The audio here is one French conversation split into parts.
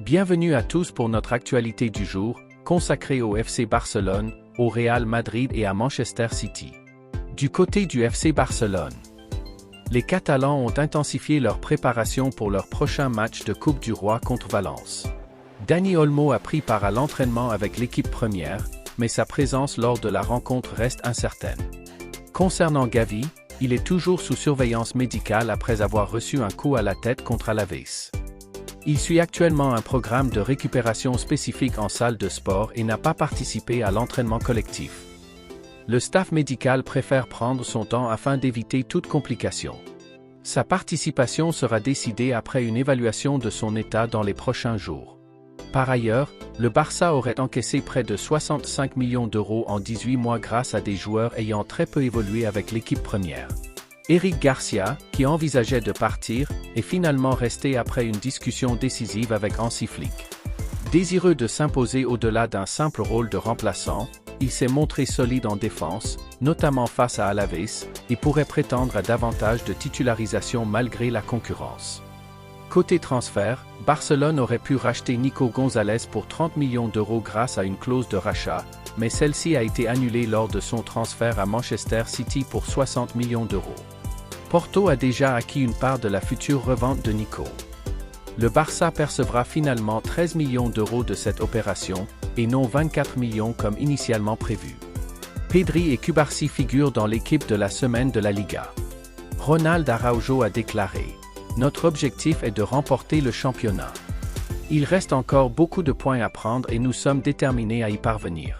Bienvenue à tous pour notre actualité du jour, consacrée au FC Barcelone, au Real Madrid et à Manchester City. Du côté du FC Barcelone, les Catalans ont intensifié leur préparation pour leur prochain match de Coupe du Roi contre Valence. Dani Olmo a pris part à l'entraînement avec l'équipe première, mais sa présence lors de la rencontre reste incertaine. Concernant Gavi, il est toujours sous surveillance médicale après avoir reçu un coup à la tête contre Alaves. Il suit actuellement un programme de récupération spécifique en salle de sport et n'a pas participé à l'entraînement collectif. Le staff médical préfère prendre son temps afin d'éviter toute complication. Sa participation sera décidée après une évaluation de son état dans les prochains jours. Par ailleurs, le Barça aurait encaissé près de 65 millions d'euros en 18 mois grâce à des joueurs ayant très peu évolué avec l'équipe première. Eric Garcia, qui envisageait de partir, est finalement resté après une discussion décisive avec Hansi Flick. Désireux de s'imposer au-delà d'un simple rôle de remplaçant, il s'est montré solide en défense, notamment face à Alaves, et pourrait prétendre à davantage de titularisation malgré la concurrence. Côté transfert, Barcelone aurait pu racheter Nico González pour 30 millions d'euros grâce à une clause de rachat, mais celle-ci a été annulée lors de son transfert à Manchester City pour 60 millions d'euros. Porto a déjà acquis une part de la future revente de Nico. Le Barça percevra finalement 13 millions d'euros de cette opération, et non 24 millions comme initialement prévu. Pedri et Cubarsí figurent dans l'équipe de la semaine de la Liga. Ronald Araujo a déclaré: « Notre objectif est de remporter le championnat. Il reste encore beaucoup de points à prendre et nous sommes déterminés à y parvenir.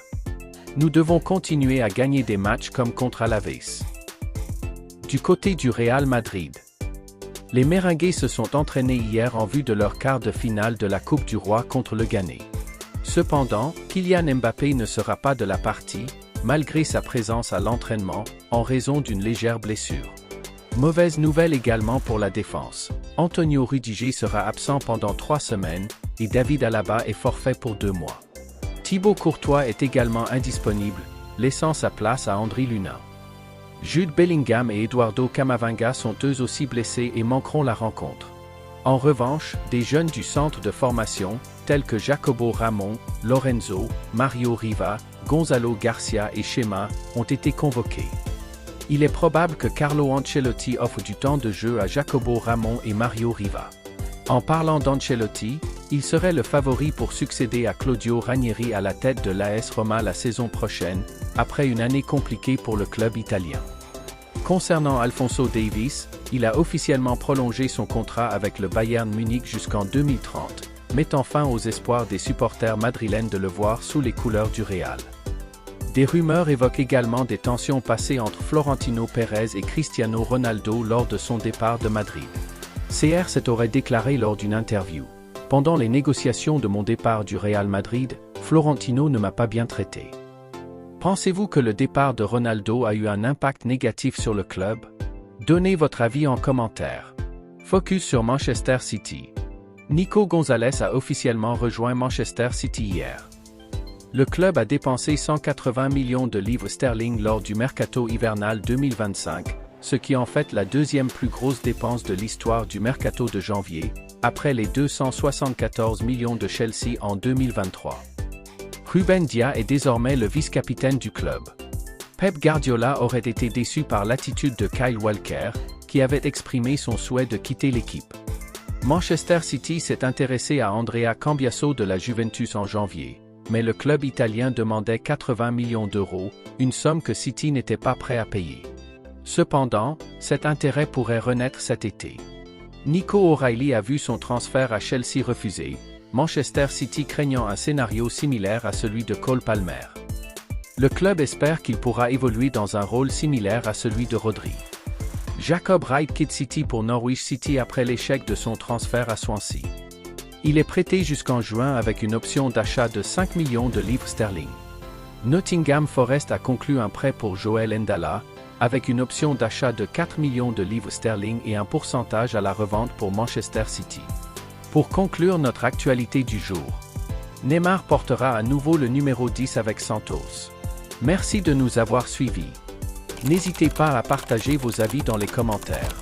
Nous devons continuer à gagner des matchs comme contre Alaves. » Du côté du Real Madrid, les Merengues se sont entraînés hier en vue de leur quart de finale de la Coupe du Roi contre le Ghana. Cependant, Kylian Mbappé ne sera pas de la partie, malgré sa présence à l'entraînement, en raison d'une légère blessure. Mauvaise nouvelle également pour la défense. Antonio Rudiger sera absent pendant 3 semaines, et David Alaba est forfait pour 2 mois. Thibaut Courtois est également indisponible, laissant sa place à André Luna. Jude Bellingham et Eduardo Camavinga sont eux aussi blessés et manqueront la rencontre. En revanche, des jeunes du centre de formation, tels que Jacobo Ramon, Lorenzo, Mario Riva, Gonzalo Garcia et Chema, ont été convoqués. Il est probable que Carlo Ancelotti offre du temps de jeu à Jacobo Ramon et Mario Riva. En parlant d'Ancelotti, il serait le favori pour succéder à Claudio Ranieri à la tête de l'AS Roma la saison prochaine, après une année compliquée pour le club italien. Concernant Alphonso Davies, il a officiellement prolongé son contrat avec le Bayern Munich jusqu'en 2030, mettant fin aux espoirs des supporters madrilènes de le voir sous les couleurs du Real. Des rumeurs évoquent également des tensions passées entre Florentino Pérez et Cristiano Ronaldo lors de son départ de Madrid. CR7 aurait déclaré lors d'une interview: « Pendant les négociations de mon départ du Real Madrid, Florentino ne m'a pas bien traité. » Pensez-vous que le départ de Ronaldo a eu un impact négatif sur le club? Donnez votre avis en commentaire. Focus sur Manchester City. Nico González a officiellement rejoint Manchester City hier. Le club a dépensé 180 millions de livres sterling lors du mercato hivernal 2025, ce qui en fait la deuxième plus grosse dépense de l'histoire du mercato de janvier, après les 274 millions de Chelsea en 2023. Rúben Dias est désormais le vice-capitaine du club. Pep Guardiola aurait été déçu par l'attitude de Kyle Walker, qui avait exprimé son souhait de quitter l'équipe. Manchester City s'est intéressé à Andrea Cambiaso de la Juventus en janvier, mais le club italien demandait 80 millions d'euros, une somme que City n'était pas prêt à payer. Cependant, cet intérêt pourrait renaître cet été. Nico O'Reilly a vu son transfert à Chelsea refusé, Manchester City craignant un scénario similaire à celui de Cole Palmer. Le club espère qu'il pourra évoluer dans un rôle similaire à celui de Rodri. Jacob Wright quitte City pour Norwich City après l'échec de son transfert à Swansea. Il est prêté jusqu'en juin avec une option d'achat de 5 millions de livres sterling. Nottingham Forest a conclu un prêt pour Joel Ndala, avec une option d'achat de 4 millions de livres sterling et un pourcentage à la revente pour Manchester City. Pour conclure notre actualité du jour, Neymar portera à nouveau le numéro 10 avec Santos. Merci de nous avoir suivis. N'hésitez pas à partager vos avis dans les commentaires.